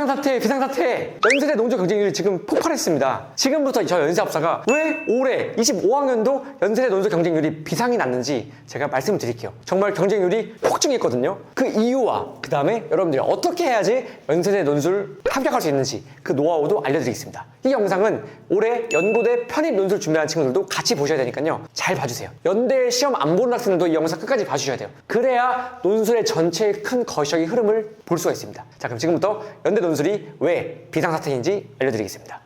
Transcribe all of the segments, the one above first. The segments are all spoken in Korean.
비상사태, 비상사태! 연세대 논술 경쟁률이 지금 폭발했습니다. 지금부터 저 연세합사가 왜 올해 25학년도 연세대 논술 경쟁률이 비상이 났는지 제가 말씀을 드릴게요. 정말 경쟁률이 폭증했거든요. 그 이유와 그 다음에 여러분들이 어떻게 해야지 연세대 논술 합격할 수 있는지 그 노하우도 알려드리겠습니다. 이 영상은 올해 연고대 편입 논술 준비하는 친구들도 같이 보셔야 되니까요. 잘 봐주세요. 연대 시험 안 보는 학생들도 이 영상 끝까지 봐주셔야 돼요. 그래야 논술의 전체의 큰 거시적인 흐름을 볼 수가 있습니다. 자, 그럼 지금부터 연대 논술이 왜 비상사태인지 알려드리겠습니다.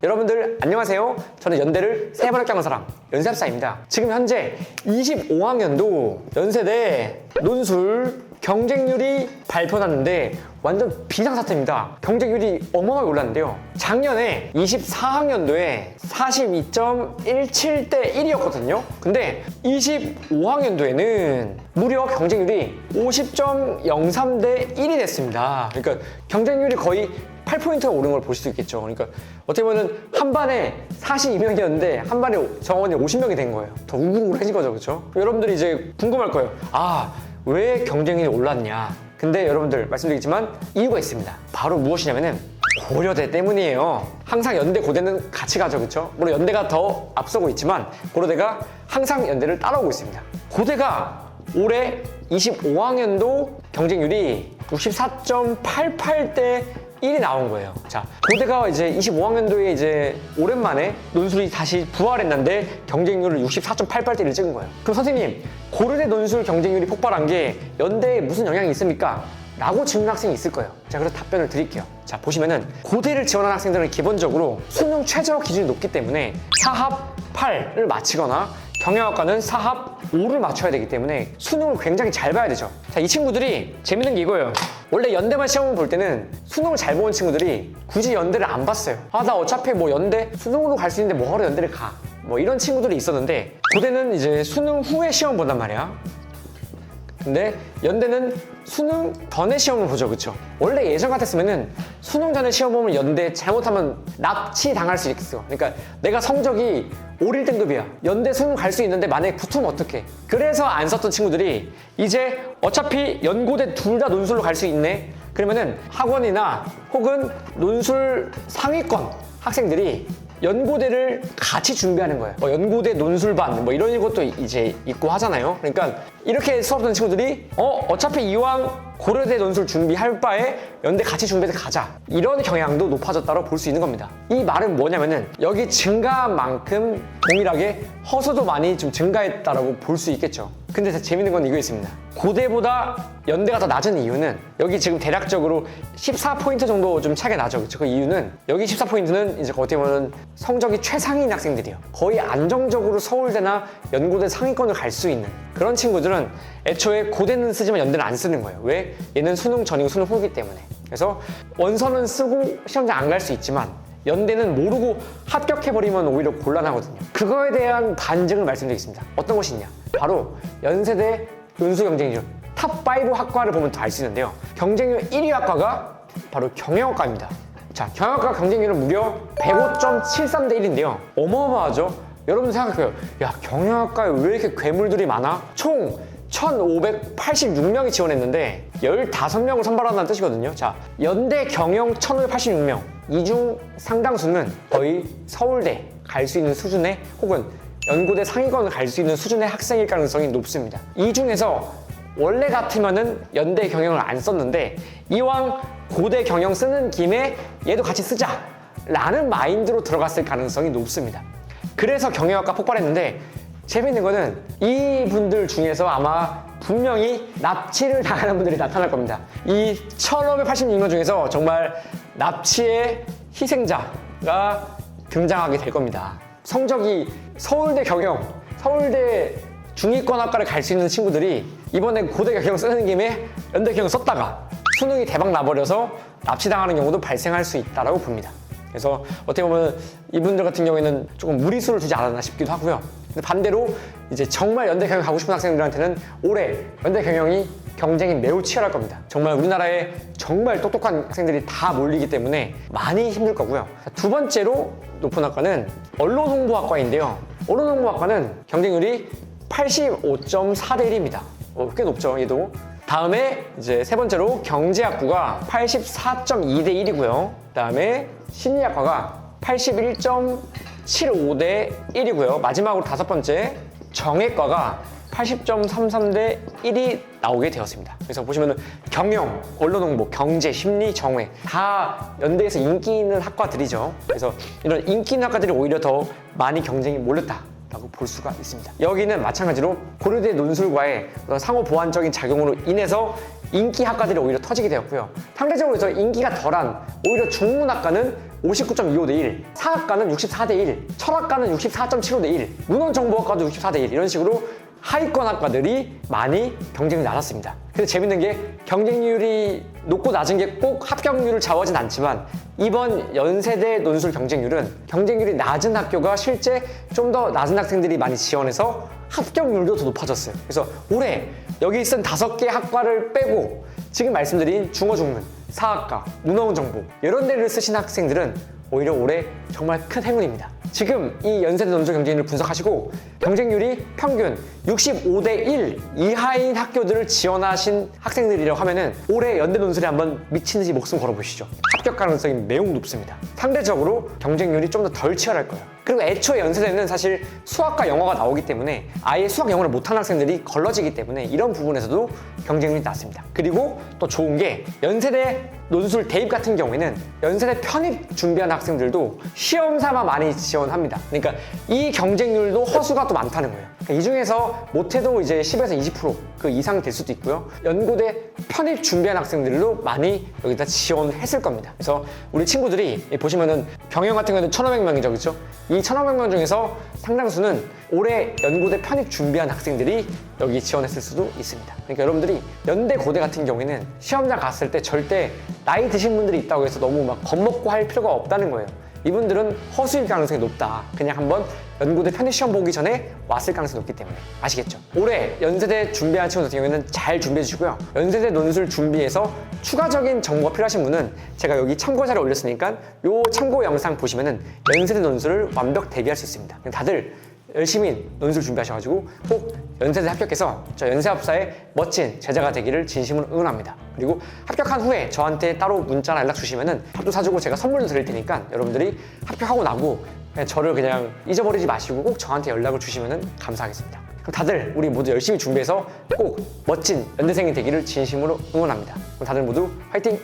여러분들 안녕하세요. 저는 연대를 3번 합격한 사람 연세합사입니다. 지금 현재 25학년도 연세대 논술 경쟁률이 발표났는데 완전 비상사태입니다. 경쟁률이 어마어마하게 올랐는데요. 작년에 24학년도에 42.17대 1이었거든요. 근데 25학년도에는 무려 경쟁률이 50.03대 1이 됐습니다. 그러니까 경쟁률이 거의 8포인트가 오른 걸 볼 수도 있겠죠. 그러니까 어떻게 보면 한 반에 42명이었는데 한 반에 정원이 50명이 된 거예요. 더 우글우글해진 거죠. 그렇죠? 여러분들이 이제 궁금할 거예요. 왜 경쟁률이 올랐냐? 근데 여러분들 말씀드리지만 이유가 있습니다. 바로 무엇이냐면은 고려대 때문이에요. 항상 연대 고대는 같이 가죠. 그렇죠? 물론 연대가 더 앞서고 있지만 고려대가 항상 연대를 따라오고 있습니다. 고대가 올해 25학년도 경쟁률이 64.88대 1이 나온 거예요. 자, 고대가 이제 25학년도에 이제 오랜만에 논술이 다시 부활했는데 경쟁률을 64.88대를 찍은 거예요. 그럼 선생님, 고려대 논술 경쟁률이 폭발한 게 연대에 무슨 영향이 있습니까? 라고 질문하는 학생이 있을 거예요. 자, 그래서 답변을 드릴게요. 자, 보시면은 고대를 지원하는 학생들은 기본적으로 수능 최저 기준이 높기 때문에 사합 8을 마치거나 경영학과는 사합 5를 맞춰야 되기 때문에 수능을 굉장히 잘 봐야 되죠. 자, 이 친구들이 재밌는 게 이거예요. 원래 연대만 시험을 볼 때는 수능을 잘 보는 친구들이 굳이 연대를 안 봤어요. 나 어차피 뭐 연대 수능으로 갈 수 있는데 뭐하러 연대를 가. 뭐 이런 친구들이 있었는데 고대는 이제 수능 후에 시험 본단 말이야. 근데 연대는 수능 전에 시험을 보죠. 그쵸? 원래 예전 같았으면은 수능 전에 시험 보면 연대 잘못하면 납치 당할 수 있어. 그러니까 내가 성적이 5, 1등급이야. 연대 수능 갈 수 있는데 만약에 붙으면 어떡해. 그래서 안 썼던 친구들이 이제 어차피 연고대 둘 다 논술로 갈 수 있네. 그러면은 학원이나 혹은 논술 상위권 학생들이 연고대를 같이 준비하는 거예요. 연고대 논술반 이런 것도 이제 있고 하잖아요. 그러니까 이렇게 수업 듣는 친구들이 어차피 이왕 고려대 논술 준비할 바에 연대 같이 준비해서 가자. 이런 경향도 높아졌다고 볼 수 있는 겁니다. 이 말은 뭐냐면은 여기 증가한 만큼 동일하게 허수도 많이 좀 증가했다라고 볼 수 있겠죠. 근데 재밌는 건 이거 있습니다. 고대보다 연대가 더 낮은 이유는 여기 지금 대략적으로 14포인트 정도 좀 차이가 나죠. 그쵸? 그 이유는 여기 14포인트는 이제 어떻게 보면 성적이 최상위인 학생들이에요. 거의 안정적으로 서울대나 연고대 상위권을 갈 수 있는 그런 친구들은 애초에 고대는 쓰지만 연대는 안 쓰는 거예요. 왜? 얘는 수능 전이고 수능 후기 때문에. 그래서 원서는 쓰고 시험장 안 갈 수 있지만 연대는 모르고 합격해버리면 오히려 곤란하거든요. 그거에 대한 반증을 말씀드리겠습니다. 어떤 것이 있냐? 바로 연세대 논술 경쟁률 탑5 학과를 보면 더 알 수 있는데요. 경쟁률 1위 학과가 바로 경영학과입니다. 자, 경영학과 경쟁률은 무려 105.73대 1인데요. 어마어마하죠? 여러분 생각해요. 야, 경영학과에 왜 이렇게 괴물들이 많아? 총 1,586명이 지원했는데 15명을 선발한다는 뜻이거든요. 자, 연대 경영 1,586명. 이 중 상당수는 거의 서울대 갈 수 있는 수준의 혹은 연고대 상위권을 갈 수 있는 수준의 학생일 가능성이 높습니다. 이 중에서 원래 같으면은 연대 경영을 안 썼는데 이왕 고대 경영 쓰는 김에 얘도 같이 쓰자 라는 마인드로 들어갔을 가능성이 높습니다. 그래서 경영학과 폭발했는데 재밌는 거는 이분들 중에서 아마 분명히 납치를 당하는 분들이 나타날 겁니다. 이 1,586명 중에서 정말 납치의 희생자가 등장하게 될 겁니다. 성적이 서울대 경영, 서울대 중위권 학과를 갈 수 있는 친구들이 이번에 고대 경영 쓰는 김에 연대 경영 썼다가 수능이 대박 나버려서 납치당하는 경우도 발생할 수 있다고 봅니다. 그래서 어떻게 보면 이분들 같은 경우에는 조금 무리수를 두지 않았나 싶기도 하고요. 근데 반대로 이제 정말 연대 경영 가고 싶은 학생들한테는 올해 연대 경영이 경쟁이 매우 치열할 겁니다. 정말 우리나라에 정말 똑똑한 학생들이 다 몰리기 때문에 많이 힘들 거고요. 두 번째로 높은 학과는 언론홍보학과인데요. 언론홍보학과는 경쟁률이 85.4대 1입니다. 꽤 높죠, 얘도. 다음에 이제 세 번째로 경제학부가 84.2대 1이고요. 그다음에 심리학과가 81.75대 1이고요. 마지막으로 다섯 번째 정외과가 80.33대 1이 나오게 되었습니다. 그래서 보시면은 경영, 언론홍보, 경제, 심리, 정외 다 연대에서 인기 있는 학과들이죠. 그래서 이런 인기 있는 학과들이 오히려 더 많이 경쟁이 몰렸다라고 볼 수가 있습니다. 여기는 마찬가지로 고려대 논술과의 상호 보완적인 작용으로 인해서 인기 학과들이 오히려 터지게 되었고요. 상대적으로 해서 인기가 덜한 오히려 중문학과는 59.25대 1, 사학과는 64대 1, 철학과는 64.75대 1, 문헌정보학과도 64대 1 이런 식으로 하위권 학과들이 많이 경쟁이 낮았습니다. 근데 재밌는 게 경쟁률이 높고 낮은 게 꼭 합격률을 좌우하진 않지만 이번 연세대 논술 경쟁률은 경쟁률이 낮은 학교가 실제 좀 더 낮은 학생들이 많이 지원해서 합격률도 더 높아졌어요. 그래서 올해 여기 쓴 5개 학과를 빼고 지금 말씀드린 중어중문, 사학과, 문헌정보 이런 데를 쓰신 학생들은 오히려 올해 정말 큰 행운입니다. 지금 이 연세대 논술 경쟁률을 분석하시고 경쟁률이 평균 65대 1 이하인 학교들을 지원하신 학생들이라고 하면은 올해 연대 논술에 한번 미친 듯이 목숨 걸어보시죠. 합격 가능성이 매우 높습니다. 상대적으로 경쟁률이 좀 더 덜 치열할 거예요. 그리고 애초에 연세대는 사실 수학과 영어가 나오기 때문에 아예 수학 영어를 못하는 학생들이 걸러지기 때문에 이런 부분에서도 경쟁률이 낮습니다. 그리고 또 좋은 게 연세대 논술 대입 같은 경우에는 연세대 편입 준비하는 학생들도 시험 삼아 많이 지원합니다. 그러니까 이 경쟁률도 허수가 또 많다는 거예요. 그러니까 이 중에서 못해도 이제 10에서 20%그 이상 될 수도 있고요. 연고대 편입 준비하는 학생들도 많이 여기다 지원했을 겁니다. 그래서 우리 친구들이 보시면은 경영 같은 경우는 1,500명이죠, 그렇죠? 이 1,500명 중에서 상당수는 올해 연고대 편입 준비한 학생들이 여기 지원했을 수도 있습니다. 그러니까 여러분들이 연대 고대 같은 경우에는 시험장 갔을 때 절대 나이 드신 분들이 있다고 해서 너무 막 겁먹고 할 필요가 없다는 거예요. 이분들은 허수일 가능성이 높다. 그냥 한번 연고대 편입시험 보기 전에 왔을 가능성이 높기 때문에 아시겠죠? 올해 연세대 준비하는 친구들 같은 경우에는 잘 준비해 주시고요. 연세대 논술 준비해서 추가적인 정보가 필요하신 분은 제가 여기 참고 자료 올렸으니까 요 참고 영상 보시면은 연세대 논술을 완벽 대비할 수 있습니다. 다들 열심히 논술 준비하셔가지고 꼭 연세대 합격해서 저 연세합사의 멋진 제자가 되기를 진심으로 응원합니다. 그리고 합격한 후에 저한테 따로 문자나 연락 주시면은 밥도 사주고 제가 선물도 드릴 테니까 여러분들이 합격하고 나고 그냥 저를 그냥 잊어버리지 마시고 꼭 저한테 연락을 주시면은 감사하겠습니다. 그럼 다들 우리 모두 열심히 준비해서 꼭 멋진 연대생이 되기를 진심으로 응원합니다. 그럼 다들 모두 화이팅!